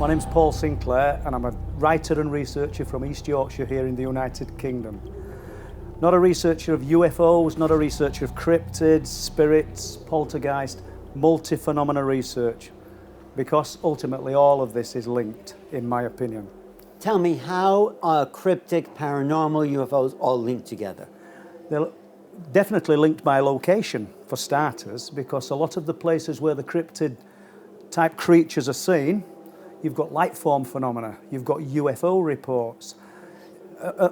My name's Paul Sinclair and I'm a writer and researcher from East Yorkshire here in the United Kingdom. Not a researcher of UFOs, not a researcher of cryptids, spirits, poltergeist, multi-phenomena research, because ultimately all of this is linked, in my opinion. Tell me, how are cryptic, paranormal, UFOs all linked together? They're definitely linked by location, for starters, because a lot of the places where the cryptid type creatures are seen, you've got light form phenomena, you've got UFO reports.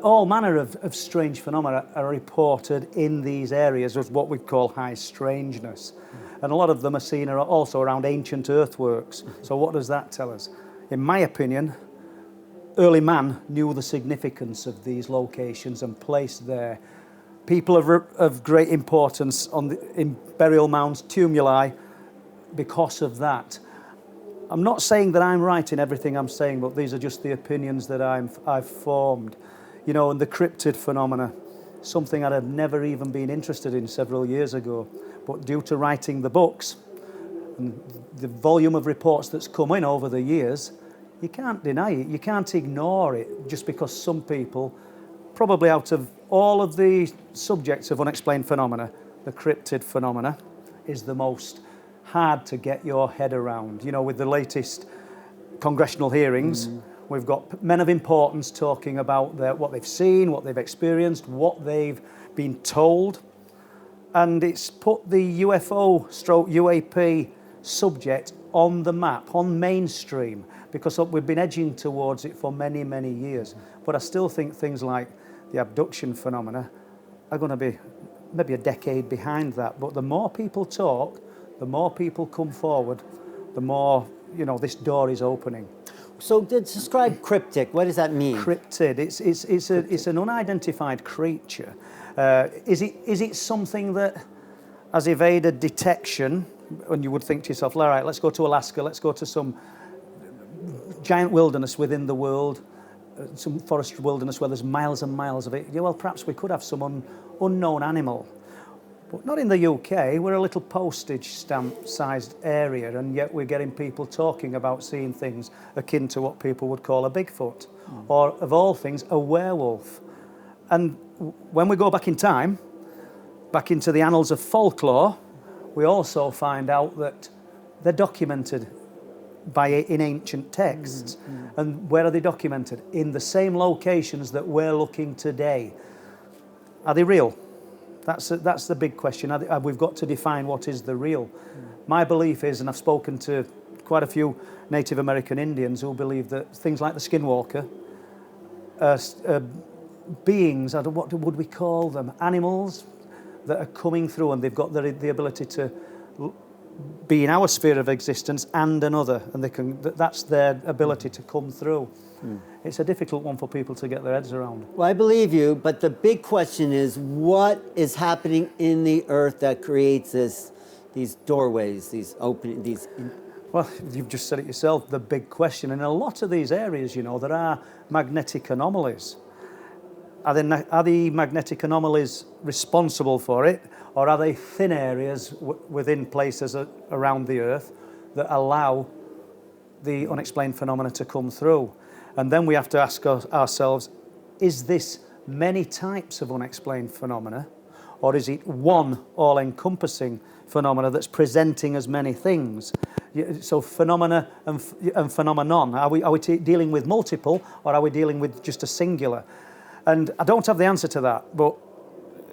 All manner of strange phenomena are reported in these areas as what we call high strangeness. And a lot of them are seen also around ancient earthworks. So what does that tell us? In my opinion, early man knew the significance of these locations and placed there people of great importance in burial mounds, tumuli, because of that. I'm not saying that I'm right in everything I'm saying, but these are just the opinions that I've formed. You know, and the cryptid phenomena, something I'd have never even been interested in several years ago. But due to writing the books and the volume of reports that's come in over the years, you can't deny it, you can't ignore it, just because some people, probably out of all of the subjects of unexplained phenomena, the cryptid phenomena is the most hard to get your head around. You know, with the latest congressional hearings, we've got men of importance talking about what they've seen, what they've experienced, what they've been told. And it's put the UFO/UAP subject on the map, on mainstream, because we've been edging towards it for many, many years. But I still think things like the abduction phenomena are going to be maybe a decade behind that. But the more people talk, the more people come forward, the more, you know, this door is opening. So describe cryptic, what does that mean? Cryptid, it's an unidentified creature. Is it something that has evaded detection? And you would think to yourself, all right, let's go to Alaska, let's go to some giant wilderness within the world, some forest wilderness where there's miles and miles of it. Yeah, well, perhaps we could have some unknown animal. But not in the UK. We're a little postage stamp sized area, and yet we're getting people talking about seeing things akin to what people would call a Bigfoot, or of all things, a werewolf. And when we go back in time, back into the annals of folklore, we also find out that they're documented in ancient texts. And where are they documented? In the same locations that we're looking today. Are they real? That's the big question. We've got to define what is the real. My belief is, and I've spoken to quite a few Native American Indians who believe that things like the skinwalker are beings, what would we call them? Animals that are coming through, and they've got the ability to be in our sphere of existence and another, and that's their ability to come through. It's a difficult one for people to get their heads around. Well, I believe you, but the big question is, what is happening in the earth that creates these doorways, these openings, Well, you've just said it yourself, the big question. In a lot of these areas, you know, there are magnetic anomalies. Are the magnetic anomalies responsible for it, or are they thin areas within places around the earth that allow the unexplained phenomena to come through? And then we have to ask ourselves, is this many types of unexplained phenomena, or is it one all-encompassing phenomena that's presenting as many things? So phenomena and phenomenon, are we dealing with multiple, or are we dealing with just a singular? And I don't have the answer to that, but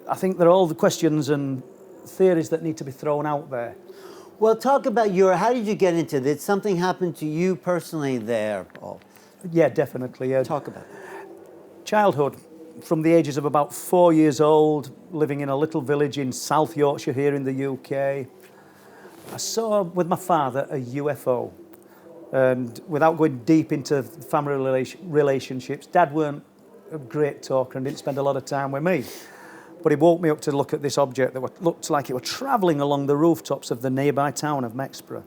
I think there are all the questions and theories that need to be thrown out there. Well, talk about how did you get into this? Did something happen to you personally there, Paul? Yeah, definitely. Talk about it. Childhood, from the ages of about 4 years old, living in a little village in South Yorkshire here in the UK, I saw with my father a UFO. And without going deep into family relationships, Dad weren't a great talker and didn't spend a lot of time with me. But he woke me up to look at this object that looked like it were travelling along the rooftops of the nearby town of Mexborough.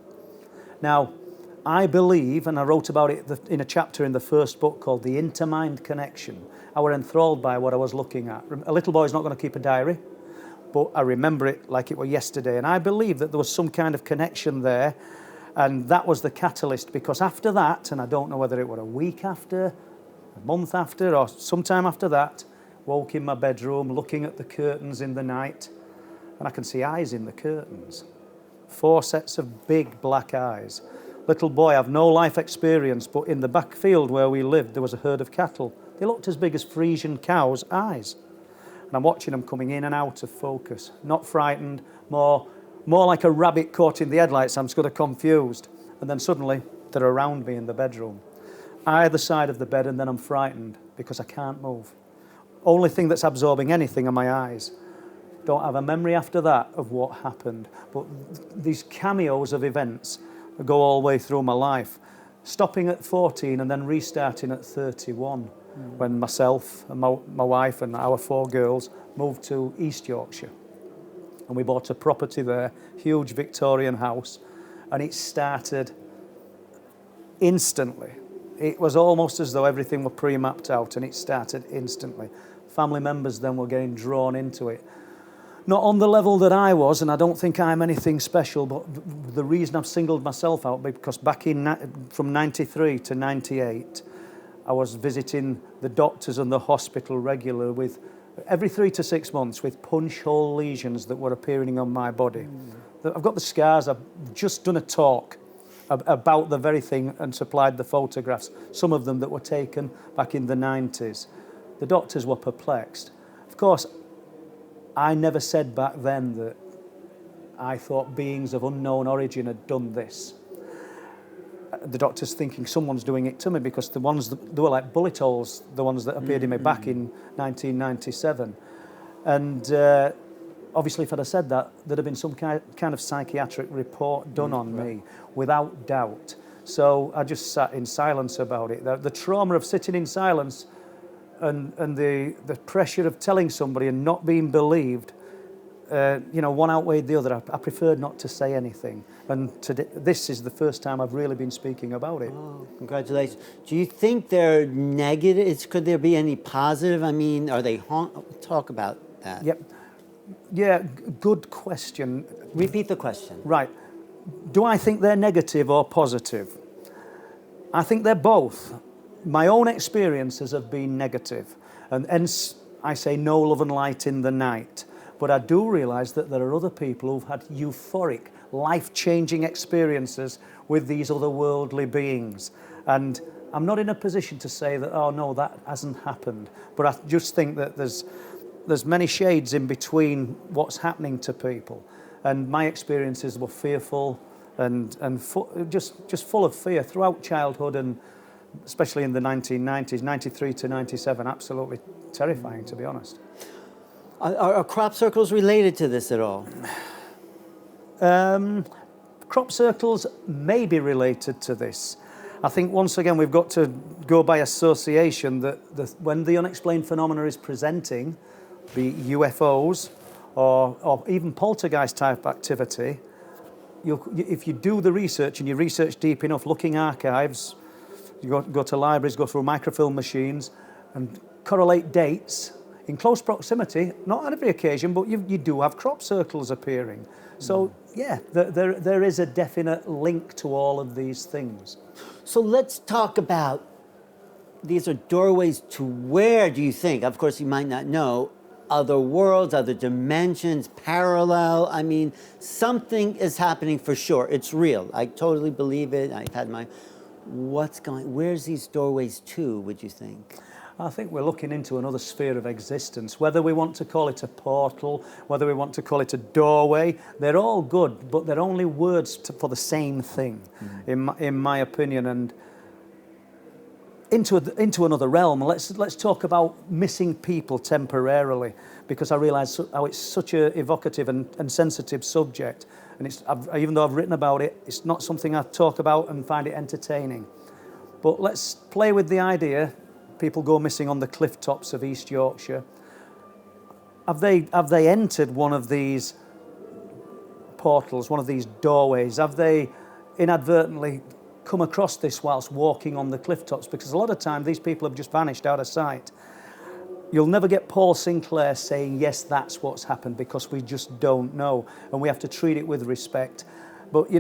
Now, I believe, and I wrote about it in a chapter in the first book called The Intermind Connection, I were enthralled by what I was looking at. A little boy's not going to keep a diary, but I remember it like it were yesterday. And I believe that there was some kind of connection there. And that was the catalyst, because after that, and I don't know whether it was a week after, a month after, or sometime after that, woke in my bedroom looking at the curtains in the night, and I can see eyes in the curtains. 4 sets of big black eyes. Little boy, I've no life experience, but in the back field where we lived, there was a herd of cattle. They looked as big as Frisian cows' eyes. And I'm watching them coming in and out of focus. Not frightened, more like a rabbit caught in the headlights. I'm sort of confused. And then suddenly, they're around me in the bedroom. Either side of the bed, and then I'm frightened because I can't move. Only thing that's absorbing anything are my eyes. Don't have a memory after that of what happened. But these cameos of events go all the way through my life. Stopping at 14 and then restarting at 31. When myself and my wife and our 4 girls moved to East Yorkshire. And we bought a property there, huge Victorian house, and it started instantly. It was almost as though everything were pre-mapped out, and it started instantly. Family members then were getting drawn into it. Not on the level that I was, and I don't think I'm anything special, but the reason I've singled myself out, because back from 93 to 98, I was visiting the doctors and the hospital regularly with every 3 to 6 months with punch hole lesions that were appearing on my body. I've got the scars. I've just done a talk about the very thing and supplied the photographs, some of them that were taken back in the 90s. The doctors were perplexed. Of course, I never said back then that I thought beings of unknown origin had done this. The doctors thinking someone's doing it to me, because they were like bullet holes, the ones that appeared in me back in 1997. And obviously, if I'd have said that, there'd have been some kind of psychiatric report done on me, without doubt. So I just sat in silence about it. The trauma of sitting in silence and the pressure of telling somebody and not being believed, one outweighed the other. I preferred not to say anything. And this is the first time I've really been speaking about it. Oh, congratulations. Do you think they're negative? Could there be any positive? I mean, are they talk about that? Yep. Yeah, good question. Repeat the question. Right. Do I think they're negative or positive? I think they're both. My own experiences have been negative, and hence I say no love and light in the night. But I do realise that there are other people who've had euphoric, life-changing experiences with these otherworldly beings. And I'm not in a position to say that, oh no, that hasn't happened. But I just think that there's many shades in between what's happening to people. And my experiences were fearful and just full of fear throughout childhood, and especially in the 1990s, 93 to 97, absolutely terrifying, to be honest. Are crop circles related to this at all? Crop circles may be related to this. I think once again we've got to go by association that when the unexplained phenomena is presenting, be UFOs or even poltergeist type activity, if you do the research and you research deep enough, looking archives, you go to libraries, go through microfilm machines and correlate dates in close proximity, not on every occasion, but you do have crop circles appearing. So yeah, there is a definite link to all of these things. So let's talk about, these are doorways to where do you think, of course you might not know, other worlds, other dimensions, parallel. I mean, something is happening for sure. It's real. I totally believe it. I've had where's these doorways to, would you think? I think we're looking into another sphere of existence. Whether we want to call it a portal, whether we want to call it a doorway, they're all good, but they're only words for the same thing, in my opinion. And into another realm. Let's talk about missing people temporarily, because I realise how it's such a evocative and sensitive subject. And even though I've written about it, it's not something I talk about and find it entertaining. But let's play with the idea. People go missing on the Clifftops of East Yorkshire. Have they entered one of these portals, one of these doorways? Have they inadvertently come across this whilst walking on the Clifftops? Because a lot of time these people have just vanished out of sight. You'll never get Paul Sinclair saying, yes, that's what's happened, because we just don't know, and we have to treat it with respect. But,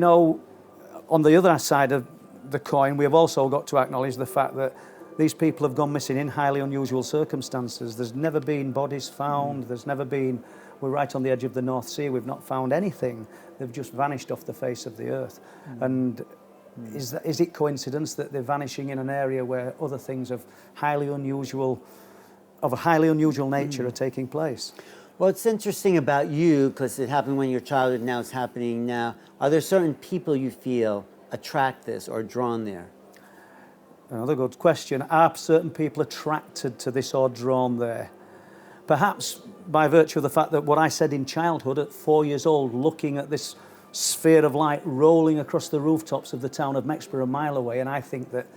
on the other side of the coin, we have also got to acknowledge the fact that these people have gone missing in highly unusual circumstances. There's never been bodies found. There's never been. We're right on the edge of the North Sea. We've not found anything. They've just vanished off the face of the earth. And is it coincidence that they're vanishing in an area where other things of a highly unusual nature are taking place? Well, it's interesting about you, because it happened when you were a child, now it's happening now. Are there certain people you feel attract this or drawn there? Another good question. Are certain people attracted to this or drawn there? Perhaps by virtue of the fact that what I said in childhood at 4 years old, looking at this sphere of light rolling across the rooftops of the town of Mexborough a mile away, and I think that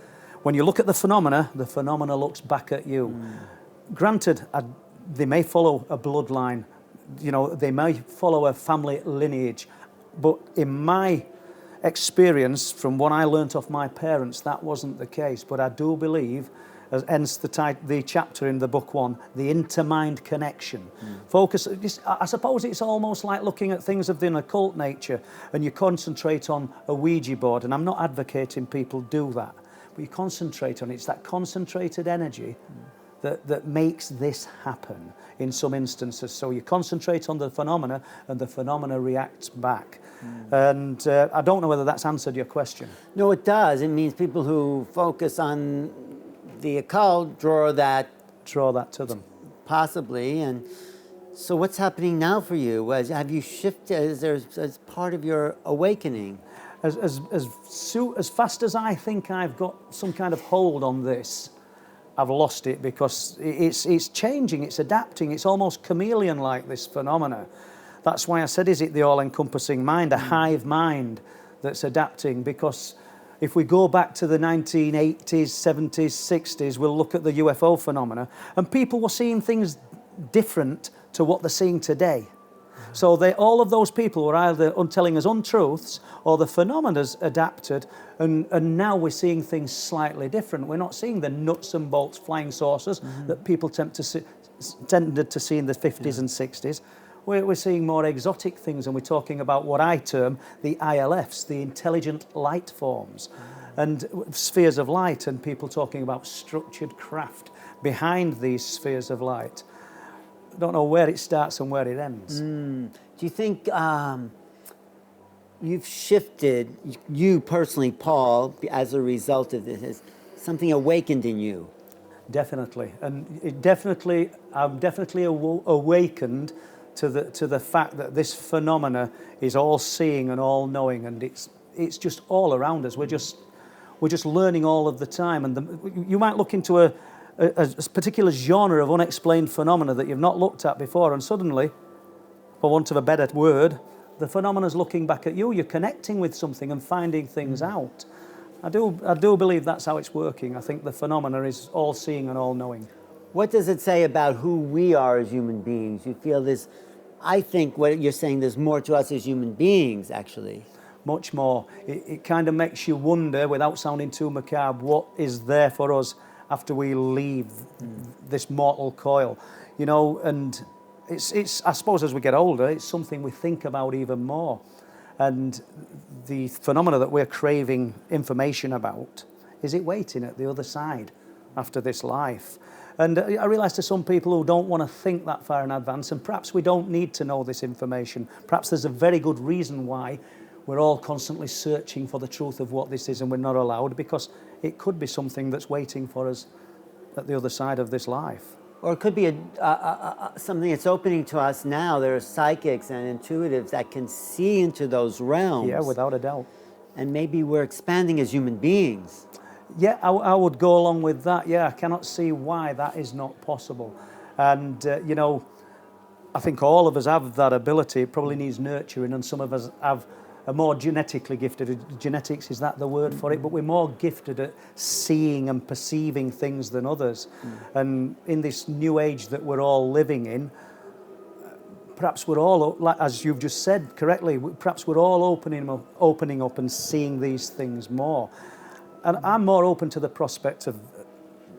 when you look at the phenomena looks back at you. Granted, they may follow a bloodline, they may follow a family lineage, but in my experience, from what I learnt off my parents, that wasn't the case. But I do believe, hence the chapter in the book 1, the intermind connection. Focus. I suppose it's almost like looking at things of an occult nature, and you concentrate on a Ouija board. And I'm not advocating people do that, but you concentrate on it. It's that concentrated energy that makes this happen in some instances. So you concentrate on the phenomena, and the phenomena reacts back. And I don't know whether that's answered your question. No, it does. It means people who focus on the occult draw that to them. Possibly. And so what's happening now for you? Have you shifted as part of your awakening? As fast as I think I've got some kind of hold on this, I've lost it, because it's changing, it's adapting, it's almost chameleon-like, this phenomena. That's why I said, is it the all-encompassing mind, a hive mind that's adapting? Because if we go back to the 1980s, 70s, 60s, we'll look at the UFO phenomena, and people were seeing things different to what they're seeing today. So all of those people were either telling us untruths, or the phenomena's adapted, and now we're seeing things slightly different. We're not seeing the nuts and bolts flying saucers that people tended to see in the 50s and 60s. We're seeing more exotic things, and we're talking about what I term the ILFs, the intelligent light forms, and spheres of light, and people talking about structured craft behind these spheres of light. I don't know where it starts and where it ends. Do you think you've shifted, you personally, Paul, as a result of this? Has something awakened in you? Definitely, and I'm definitely awakened to the fact that this phenomena is all-seeing and all-knowing, and it's just all around us. We're just learning all of the time, and you might look into a particular genre of unexplained phenomena that you've not looked at before, and suddenly, for want of a better word, the phenomena's looking back at you. You're connecting with something and finding things out. I do believe that's how it's working. I think the phenomena is all-seeing and all-knowing. What does it say about who we are as human beings? You feel this, I think what you're saying, there's more to us as human beings, actually. Much more. It kind of makes you wonder, without sounding too macabre, what is there for us after we leave this mortal coil, and it's I suppose as we get older, it's something we think about even more, and the phenomena that we're craving information about, is it waiting at the other side after this life? And I realise to some people who don't want to think that far in advance, and perhaps we don't need to know this information, perhaps there's a very good reason why we're all constantly searching for the truth of what this is, and we're not allowed, because it could be something that's waiting for us at the other side of this life. Or it could be something that's opening to us now. There are psychics and intuitives that can see into those realms. Yeah, without a doubt. And maybe we're expanding as human beings. Yeah, I would go along with that. Yeah, I cannot see why that is not possible. And, I think all of us have that ability. It probably needs nurturing, and some of us are more genetically gifted. Genetics, is that the word for it? But we're more gifted at seeing and perceiving things than others. And in this new age that we're all living in, perhaps we're all, like, as you've just said correctly, perhaps we're all opening up and seeing these things more. And I'm more open to the prospect of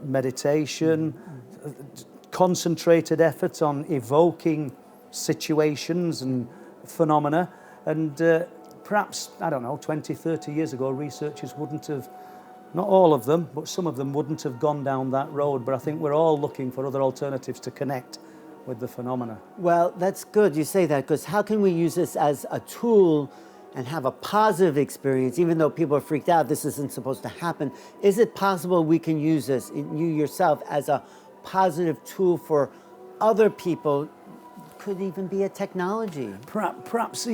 meditation, concentrated effort on evoking situations and phenomena, and perhaps, I don't know, 20, 30 years ago, researchers wouldn't have, not all of them, but some of them wouldn't have gone down that road. But I think we're all looking for other alternatives to connect with the phenomena. Well, that's good you say that, because how can we use this as a tool and have a positive experience, even though people are freaked out, this isn't supposed to happen? Is it possible we can use this, you yourself, as a positive tool for other people? Could even be a technology. Perhaps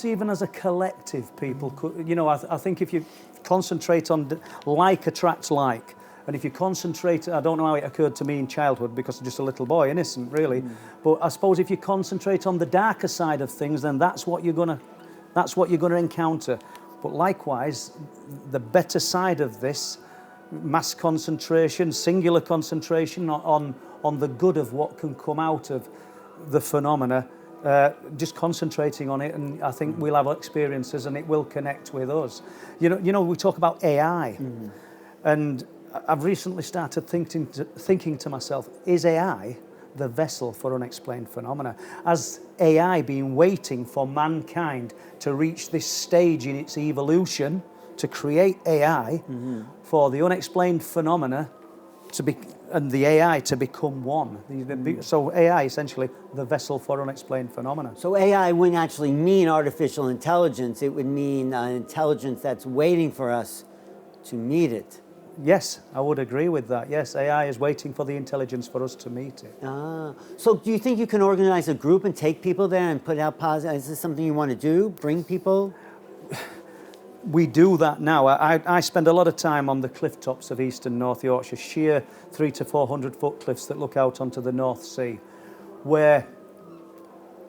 even as a collective, people could, you know, I think if you concentrate on like attracts like, and if you concentrate, I don't know how it occurred to me in childhood because I'm just a little boy, innocent really, but I suppose if you concentrate on the darker side of things, then that's what you're gonna encounter. But likewise, the better side of this, mass concentration, singular concentration on the good of what can come out of the phenomena, just concentrating on it, and I think we'll have experiences and it will connect with us. You know, we talk about AI, and I've recently started thinking to myself, is AI the vessel for unexplained phenomena? Has AI been waiting for mankind to reach this stage in its evolution to create AI for the unexplained phenomena and the AI to become one? So AI, essentially, the vessel for unexplained phenomena. So AI wouldn't actually mean artificial intelligence. It would mean an intelligence that's waiting for us to meet it. Yes, I would agree with that. Yes, AI is waiting for the intelligence for us to meet it. So do you think you can organize a group and take people there and put out positive? Is this something you want to do? Bring people? We do that now. I spend a lot of time on the clifftops of eastern North Yorkshire, sheer 300 to 400 foot cliffs that look out onto the North Sea, where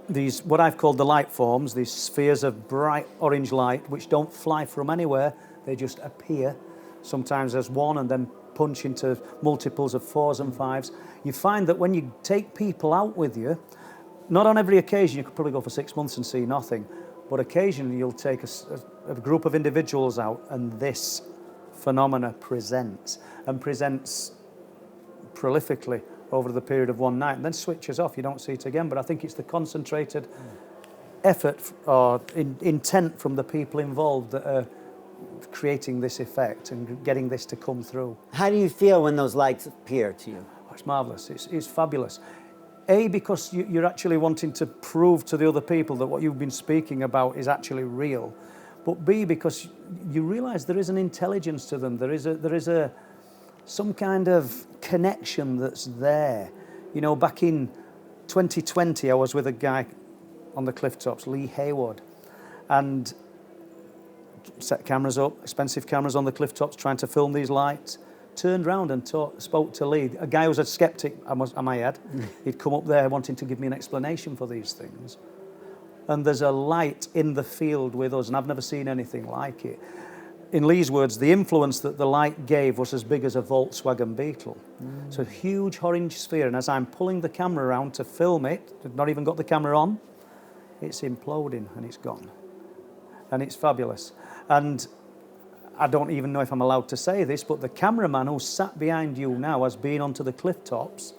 these, what I've called the light forms, these spheres of bright orange light, which don't fly from anywhere, they just appear, sometimes as one and then punch into multiples of 4s and 5s. You find that when you take people out with you, not on every occasion, you could probably go for 6 months and see nothing, but occasionally you'll take a group of individuals out and this phenomena presents prolifically over the period of one night and then switches off. You don't see it again, but I think it's the concentrated effort or intent from the people involved that are creating this effect and getting this to come through. How do you feel when those lights appear to you? Oh, it's marvellous. It's fabulous. A, because you're actually wanting to prove to the other people that what you've been speaking about is actually real. But B, because you realise there is an intelligence to them. There is some kind of connection that's there. You know, back in 2020, I was with a guy on the Clifftops, Lee Hayward, and set cameras up, expensive cameras on the Clifftops, trying to film these lights. Turned round and spoke to Lee, a guy who was a skeptic, I might add. He'd come up there wanting to give me an explanation for these things. And there's a light in the field with us, and I've never seen anything like it. In Lee's words, the influence that the light gave was as big as a Volkswagen Beetle. So a huge orange sphere, and as I'm pulling the camera around to film it, I've not even got the camera on, it's imploding and it's gone. And it's fabulous. And I don't even know if I'm allowed to say this, but the cameraman who sat behind you now has been onto the Clifftops,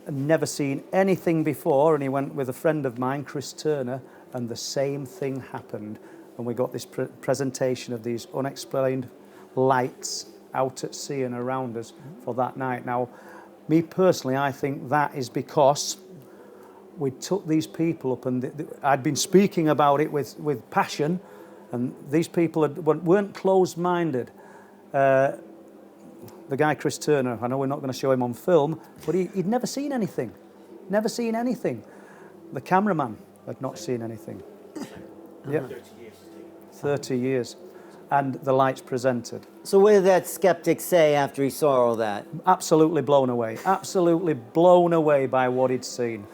never seen anything before, and he went with a friend of mine, Chris Turner, and the same thing happened. And we got this presentation of these unexplained lights out at sea and around us for that night. Now, me personally, I think that is because we took these people up, and I'd been speaking about it with passion, and these people weren't closed-minded. The guy, Chris Turner, I know we're not going to show him on film, but he'd never seen anything. Never seen anything. The cameraman had not seen anything. Yeah. 30 years. And the lights presented. So what did that skeptic say after he saw all that? Absolutely blown away. Absolutely blown away by what he'd seen.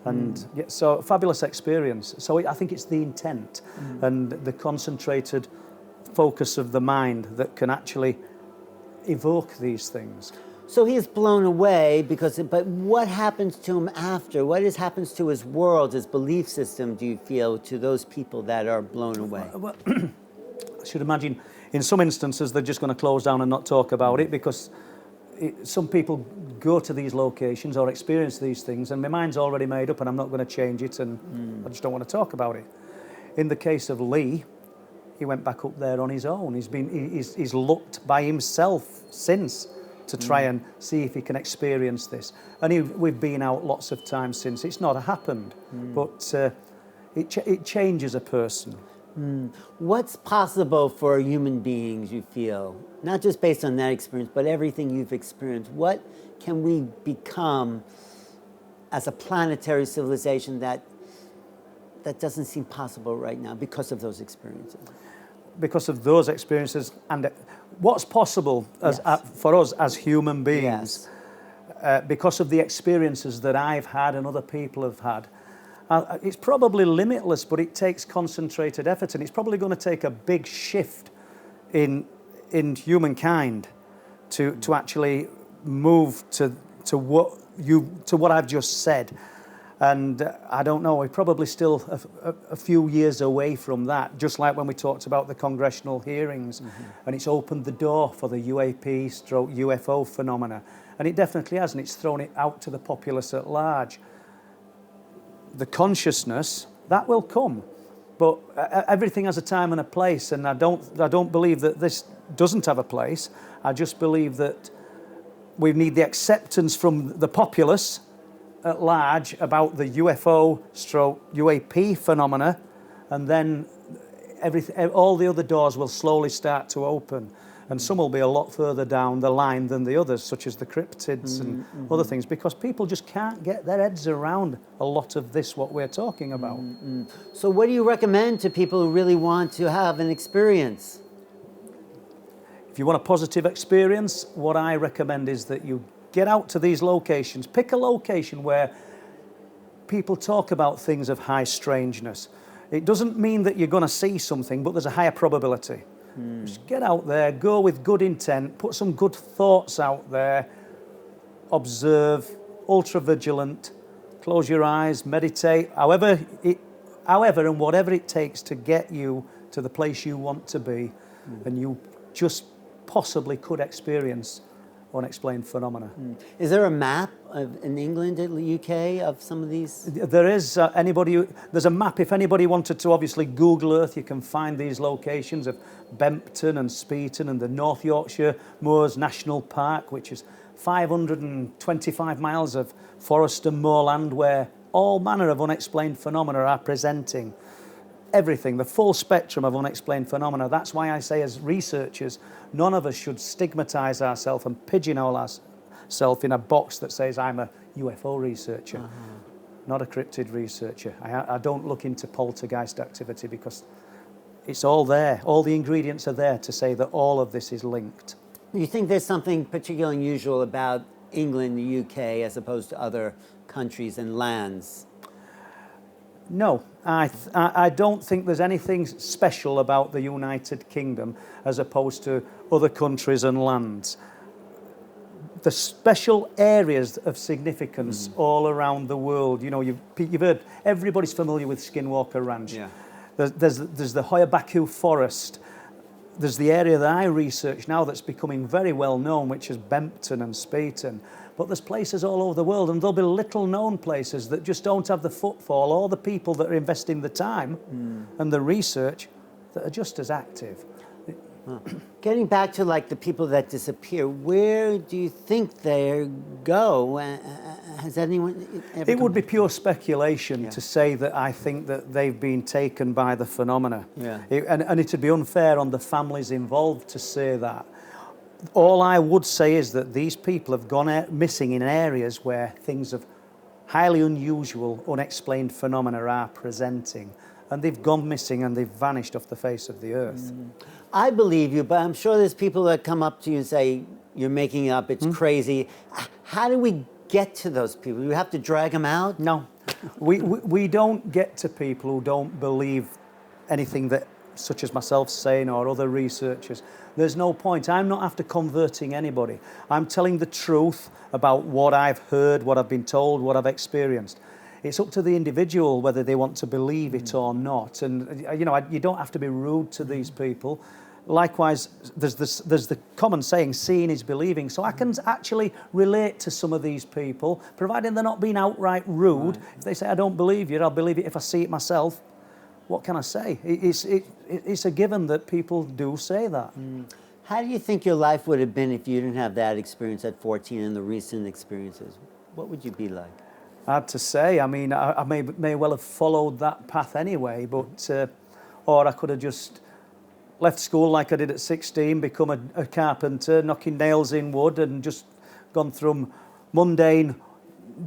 And yeah, so fabulous experience. So I think it's the intent and the concentrated focus of the mind that can actually evoke these things. So he is blown away but what happens to him after? What happens to his world, his belief system, do you feel, to those people that are blown away? Well, I should imagine in some instances they're just going to close down and not talk about it, because some people go to these locations or experience these things and my mind's already made up and I'm not going to change it, and I just don't want to talk about it. In the case of Lee, he went back up there on his own. He's looked by himself since to try and see if he can experience this. And we've been out lots of times since. It's not happened, but it changes a person. What's possible for human beings, you feel? Not just based on that experience, but everything you've experienced. What can we become as a planetary civilization that doesn't seem possible right now because of those experiences? Because of those experiences and what's possible for us as human beings, because of the experiences that I've had and other people have had, it's probably limitless, but it takes concentrated effort, and it's probably going to take a big shift in humankind to actually move to what I've just said. And I don't know, we're probably still a few years away from that, just like when we talked about the congressional hearings, and it's opened the door for the UAP/UFO phenomena. And it definitely has, and it's thrown it out to the populace at large. The consciousness, that will come, but everything has a time and a place, and I don't believe that this doesn't have a place. I just believe that we need the acceptance from the populace at large about the UFO/UAP phenomena, and then all the other doors will slowly start to open, and some will be a lot further down the line than the others, such as the cryptids and other things, because people just can't get their heads around a lot of this, what we're talking about. So what do you recommend to people who really want to have an experience? If you want a positive experience, what I recommend is that you get out to these locations. Pick a location where people talk about things of high strangeness. It doesn't mean that you're going to see something, but there's a higher probability. Just get out there, go with good intent, put some good thoughts out there, observe, ultra vigilant, close your eyes, meditate, however and whatever it takes to get you to the place you want to be, and you just possibly could experience unexplained phenomena. Is there a map in England and the UK of some of these? There is. There's a map. If anybody wanted to obviously Google Earth, you can find these locations of Bempton and Speeton and the North Yorkshire Moors National Park, which is 525 miles of forest and moorland where all manner of unexplained phenomena are presenting. Everything, the full spectrum of unexplained phenomena. That's why I say, as researchers, none of us should stigmatize ourselves and pigeonhole ourselves in a box that says I'm a UFO researcher, not a cryptid researcher. I don't look into poltergeist activity, because it's all there. All the ingredients are there to say that all of this is linked. You think there's something particularly unusual about England, the UK, as opposed to other countries and lands? No, I don't think there's anything special about the United Kingdom as opposed to other countries and lands. The special areas of significance all around the world, you know, you've heard, everybody's familiar with Skinwalker Ranch. Yeah. There's the Hoyabaku Forest. There's the area that I research now that's becoming very well known, which is Bempton and Speeton. But there's places all over the world, and there'll be little known places that just don't have the footfall or the people that are investing the time and the research that are just as active. Getting back to like the people that disappear, where do you think they go? Has anyone ever? It would be pure speculation to say that I think that they've been taken by the phenomena. Yeah. And it would be unfair on the families involved to say that. All I would say is that these people have gone missing in areas where things of highly unusual, unexplained phenomena are presenting. And they've gone missing and they've vanished off the face of the earth. I believe you, but I'm sure there's people that come up to you and say, you're making it up, it's crazy. How do we get to those people? You have to drag them out? No. we don't get to people who don't believe anything that, such as myself saying, or other researchers. There's no point. I'm not after converting anybody. I'm telling the truth about what I've heard, what I've been told, what I've experienced. It's up to the individual whether they want to believe it or not. And you know, you don't have to be rude to these people. Likewise, there's the common saying, seeing is believing. So I can actually relate to some of these people, providing they're not being outright rude. If they say, I don't believe you, I'll believe it if I see it myself. what can I say? It's a given that people do say that. How do you think your life would have been if you didn't have that experience at 14 and the recent experiences? What would you be like? Hard to say. I mean, I may well have followed that path anyway, but or I could have just left school like I did at 16, become a carpenter, knocking nails in wood, and just gone through mundane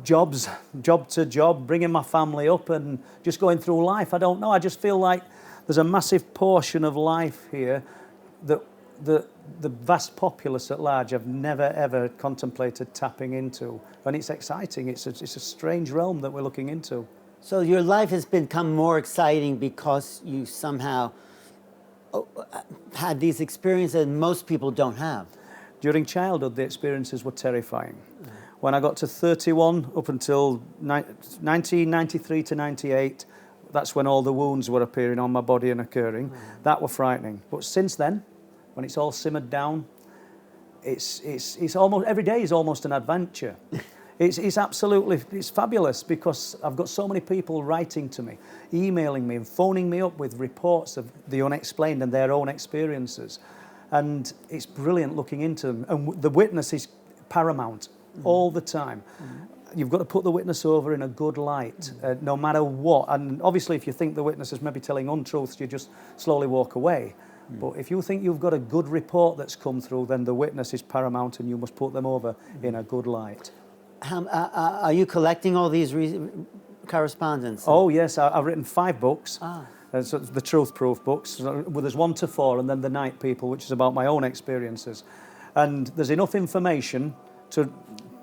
jobs, job to job, bringing my family up and just going through life. I don't know. I just feel like there's a massive portion of life here that the vast populace at large have never ever contemplated tapping into, and it's exciting. It's a strange realm that we're looking into. So your life has become more exciting because you somehow had these experiences that most people don't have. During childhood, the experiences were terrifying. When I got to 31, up until 1993 to 98, that's when all the wounds were appearing on my body and occurring. That were frightening. But since then, when it's all simmered down, it's almost every day is almost an adventure. It's absolutely fabulous, because I've got so many people writing to me, emailing me and phoning me up with reports of the unexplained and their own experiences, and it's brilliant looking into them. And the witness is paramount all the time. You've got to put the witness over in a good light, no matter what. And obviously, if you think the witness is maybe telling untruths, you just slowly walk away. But if you think you've got a good report that's come through, then the witness is paramount, and you must put them over in a good light. Are you collecting all these correspondence? Oh yes, I've written 5 books. So the truth proof books. Well, there's 1 to 4, and then the Night People, which is about my own experiences. And there's enough information to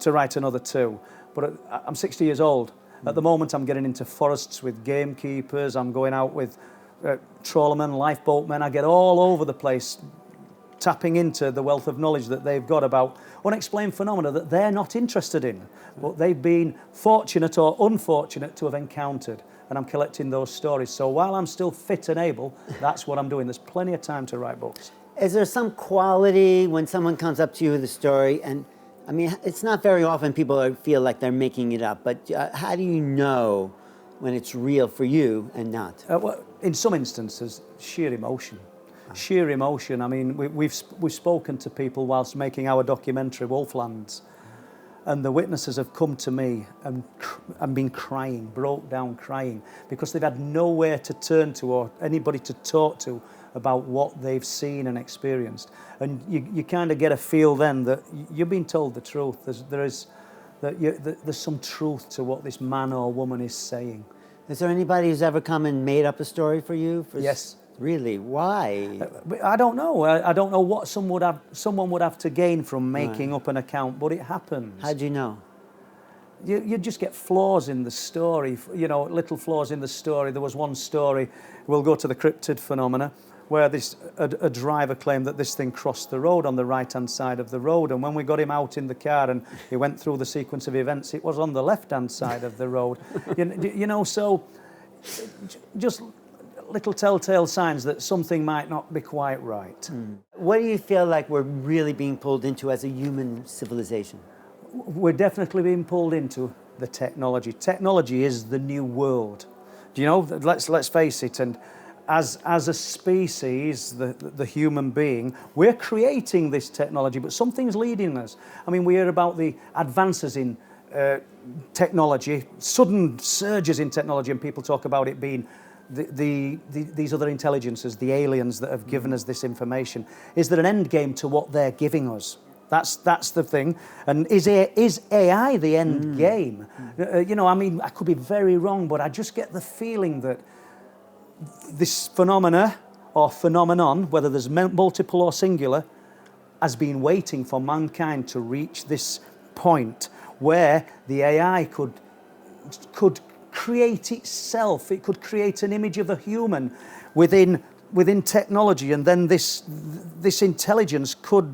write another 2. But I'm 60 years old. At the moment, I'm getting into forests with gamekeepers. I'm going out with trawlermen, lifeboatmen. I get all over the place, tapping into the wealth of knowledge that they've got about unexplained phenomena that they're not interested in, but they've been fortunate or unfortunate to have encountered. And I'm collecting those stories. So while I'm still fit and able, that's what I'm doing. There's plenty of time to write books. Is there some quality when someone comes up to you with a story, and I mean, it's not very often people feel like they're making it up, but how do you know when it's real for you and not? Well, in some instances, sheer emotion. Sheer emotion. I mean, we've spoken to people whilst making our documentary Wolflands, and the witnesses have come to me and been crying, broke down crying, because they've had nowhere to turn to or anybody to talk to about what they've seen and experienced. And you kind of get a feel then that you're being told the truth. There's some truth to what this man or woman is saying. Is there anybody who's ever come and made up a story for you? Yes. Really? Why? I don't know. I don't know what someone would have to gain from making up an account, but it happens. How'd you know? You just get flaws in the story, little flaws in the story. There was one story, we'll go to the cryptid phenomena, where a driver claimed that this thing crossed the road on the right-hand side of the road, and when we got him out in the car and he went through the sequence of events, it was on the left-hand side of the road. So just little telltale signs that something might not be quite right. What do you feel like we're really being pulled into as a human civilization? We're definitely being pulled into the technology. Technology is the new world. Do you know? Let's face it. And as a species, the human being, we're creating this technology, but something's leading us. I mean, we hear about the advances in technology, sudden surges in technology, and people talk about it being these other intelligences, the aliens that have given us this information. Is there an end game to what they're giving us? That's the thing. And is AI the end game? I mean, I could be very wrong, but I just get the feeling that this phenomena or phenomenon, whether there's multiple or singular, has been waiting for mankind to reach this point where the AI could create itself. It could create an image of a human within technology, and then this intelligence could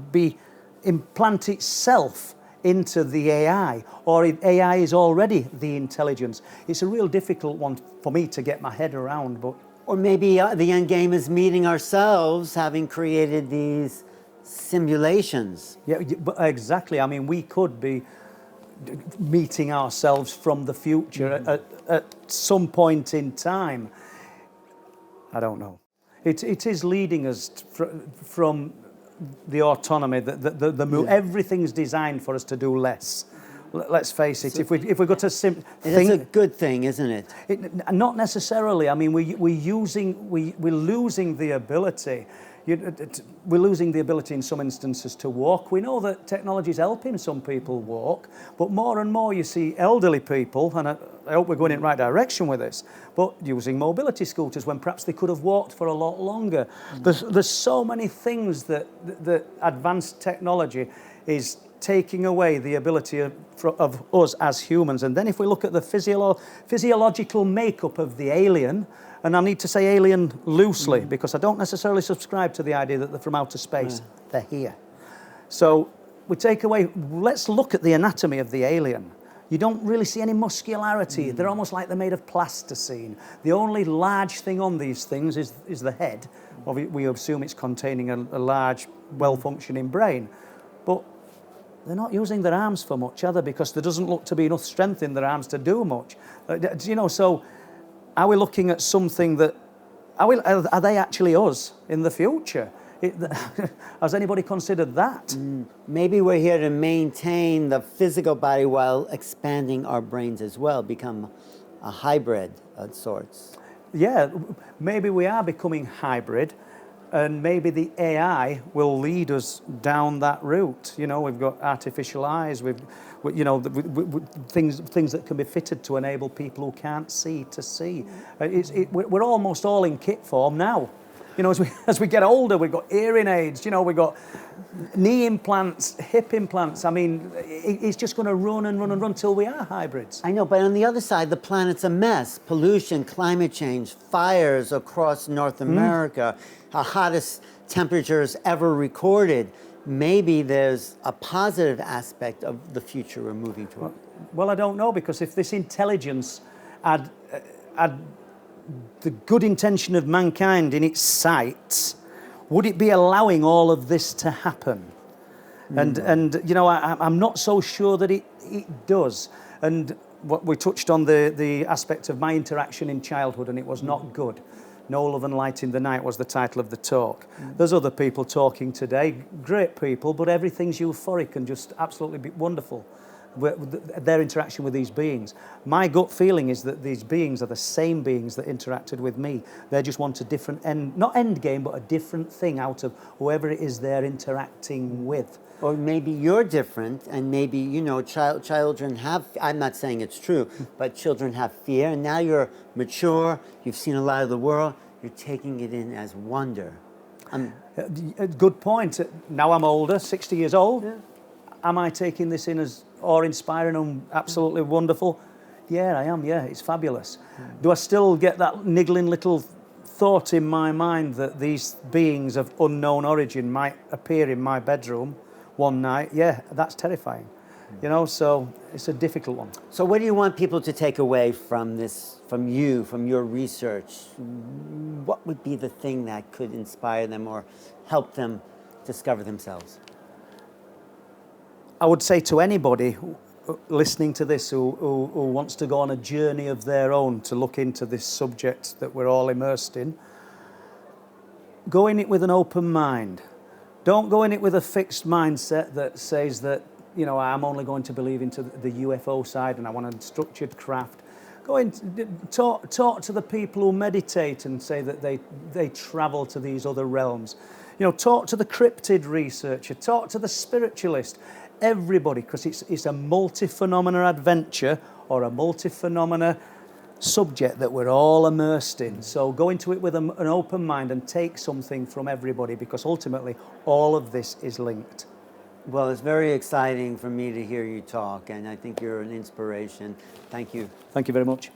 implant itself into the AI, or AI is already the intelligence. It's a real difficult one for me to get my head around, but... Or maybe the end game is meeting ourselves, having created these simulations. Yeah, exactly. I mean, we could be meeting ourselves from the future at some point in time. I don't know. It is leading us from the autonomy, everything's designed for us to do less. Let's face it. If we go to it's a good thing, isn't it? Not necessarily. I mean, we're losing the ability. We're losing the ability in some instances to walk. We know that technology is helping some people walk, but more and more you see elderly people, and I hope we're going in the right direction with this, but using mobility scooters when perhaps they could have walked for a lot longer. There's so many things that advanced technology is taking away the ability of us as humans. And then if we look at the physiological makeup of the alien, and I need to say alien loosely because I don't necessarily subscribe to the idea that they're from outer space. They're here. So we take away, let's look at the anatomy of the alien. You don't really see any muscularity. They're almost like they're made of plasticine. The only large thing on these things is the head. We assume it's containing a large, well-functioning brain. But they're not using their arms for much, are they? Because there doesn't look to be enough strength in their arms to do much. So are we looking at something that, are they actually us in the future? Has anybody considered that? Maybe we're here to maintain the physical body while expanding our brains as well, become a hybrid of sorts. Yeah, maybe we are becoming hybrid, and maybe the AI will lead us down that route. We've got artificial eyes, things that can be fitted to enable people who can't see to see. We're almost all in kit form now. As we get older, we've got hearing aids, we've got knee implants, hip implants. I mean, it's just going to run and run and run till we are hybrids. I know, but on the other side, the planet's a mess. Pollution, climate change, fires across North America, the hottest temperatures ever recorded. Maybe there's a positive aspect of the future we're moving toward. Well, I don't know, because if this intelligence had the good intention of mankind in its sights, would it be allowing all of this to happen? And I'm not so sure that it does. And what we touched on the aspect of my interaction in childhood, and it was not good. No Love and Light in the Night was the title of the talk. There's other people talking today, great people, but everything's euphoric and just absolutely wonderful. Their interaction with these beings. My gut feeling is that these beings are the same beings that interacted with me. They just want a different not end game, but a different thing out of whoever it is they're interacting with. Or maybe you're different, and maybe, children have, I'm not saying it's true, but children have fear, and now you're mature, you've seen a lot of the world, you're taking it in as wonder. Good point. Now I'm older, 60 years old. Yeah. Am I taking this in as awe-inspiring and absolutely wonderful? Yeah, I am, yeah, it's fabulous. Do I still get that niggling little thought in my mind that these beings of unknown origin might appear in my bedroom one night? Yeah, that's terrifying. So it's a difficult one. So what do you want people to take away from this, from you, from your research? What would be the thing that could inspire them or help them discover themselves? I would say to anybody listening to this who wants to go on a journey of their own to look into this subject that we're all immersed in, go in it with an open mind. Don't go in it with a fixed mindset that says that, I'm only going to believe into the UFO side and I want a structured craft. Go in, talk to the people who meditate and say that they travel to these other realms. Talk to the cryptid researcher, talk to the spiritualist. Everybody, because it's a multi-phenomena adventure or a multi-phenomena subject that we're all immersed in. So go into it with an open mind and take something from everybody, because ultimately all of this is linked. Well, it's very exciting for me to hear you talk, and I think you're an inspiration. Thank you. Thank you very much.